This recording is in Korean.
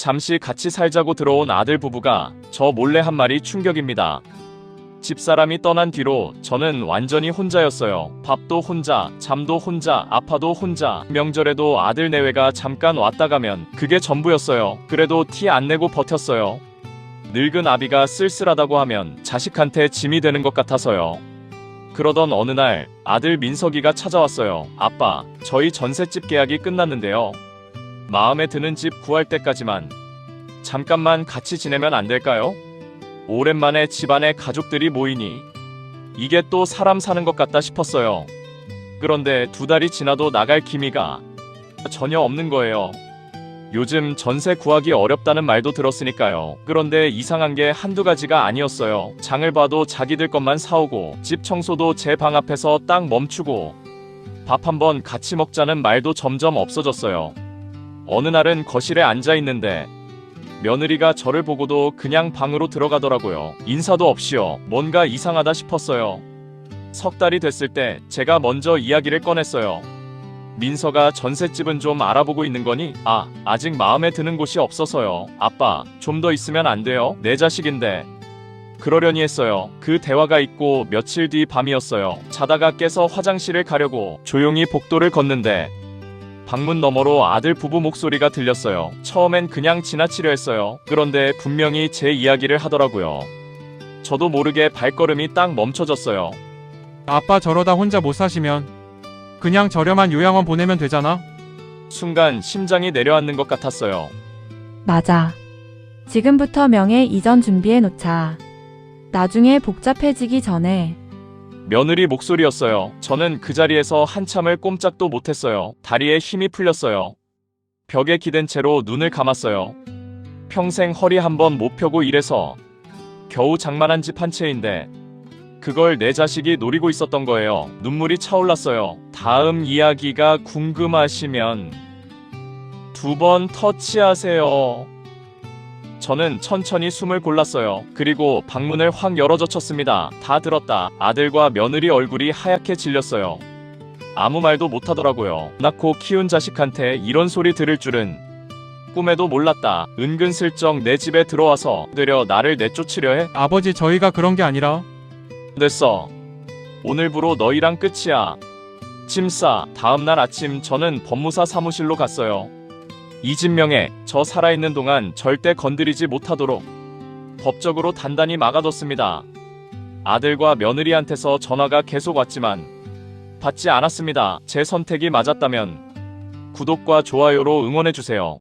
잠시 같이 살자고 들어온 아들 부부가 저 몰래 한 말이 충격입니다. 집사람이 떠난 뒤로 저는 완전히 혼자였어요. 밥도 혼자, 잠도 혼자, 아파도 혼자. 명절에도 아들 내외가 잠깐 왔다 가면 그게 전부였어요. 그래도 티 안 내고 버텼어요. 늙은 아비가 쓸쓸하다고 하면 자식한테 짐이 되는 것 같아서요. 그러던 어느 날 아들 민석이가 찾아왔어요. 아빠, 저희 전셋집 계약이 끝났는데요. 마음에 드는 집 구할 때까지만 잠깐만 같이 지내면 안 될까요? 오랜만에 집안에 가족들이 모이니 이게 또 사람 사는 것 같다 싶었어요. 그런데 2달이 지나도 나갈 기미가 전혀 없는 거예요. 요즘 전세 구하기 어렵다는 말도 들었으니까요. 그런데 이상한 게 한두 가지가 아니었어요. 장을 봐도 자기들 것만 사오고 집 청소도 제 방 앞에서 딱 멈추고 밥 한번 같이 먹자는 말도 점점 없어졌어요. 어느 날은 거실에 앉아 있는데 며느리가 저를 보고도 그냥 방으로 들어가더라고요. 인사도 없이요. 뭔가 이상하다 싶었어요. 석 달이 됐을 때 제가 먼저 이야기를 꺼냈어요. 민서가 전셋집은 좀 알아보고 있는 거니? 아직 마음에 드는 곳이 없어서요. 아빠, 좀 더 있으면 안 돼요? 내 자식인데. 그러려니 했어요. 그 대화가 있고 며칠 뒤 밤이었어요. 자다가 깨서 화장실을 가려고 조용히 복도를 걷는데 방문 너머로 아들 부부 목소리가 들렸어요. 처음엔 그냥 지나치려 했어요. 그런데 분명히 제 이야기를 하더라고요. 저도 모르게 발걸음이 딱 멈춰졌어요. 아빠 저러다 혼자 못 사시면 그냥 저렴한 요양원 보내면 되잖아. 순간 심장이 내려앉는 것 같았어요. 맞아. 지금부터 명예 이전 준비해 놓자. 나중에 복잡해지기 전에. 며느리 목소리였어요. 저는 그 자리에서 한참을 꼼짝도 못했어요. 다리에 힘이 풀렸어요. 벽에 기댄 채로 눈을 감았어요. 평생 허리 한번 못 펴고 일해서 겨우 장만한 집 한 채인데 그걸 내 자식이 노리고 있었던 거예요. 눈물이 차올랐어요. 다음 이야기가 궁금하시면 2번 터치하세요. 저는 천천히 숨을 골랐어요. 그리고 방문을 확 열어젖혔습니다. 다 들었다. 아들과 며느리 얼굴이 하얗게 질렸어요. 아무 말도 못하더라고요. 낳고 키운 자식한테 이런 소리 들을 줄은 꿈에도 몰랐다. 은근슬쩍 내 집에 들어와서 되려 나를 내쫓으려 해? 아버지 저희가 그런 게 아니라. 됐어. 오늘부로 너희랑 끝이야. 짐 싸. 다음날 아침 저는 법무사 사무실로 갔어요. 이 집 명예, 저 살아있는 동안 절대 건드리지 못하도록 법적으로 단단히 막아뒀습니다. 아들과 며느리한테서 전화가 계속 왔지만 받지 않았습니다. 제 선택이 맞았다면 구독과 좋아요로 응원해주세요.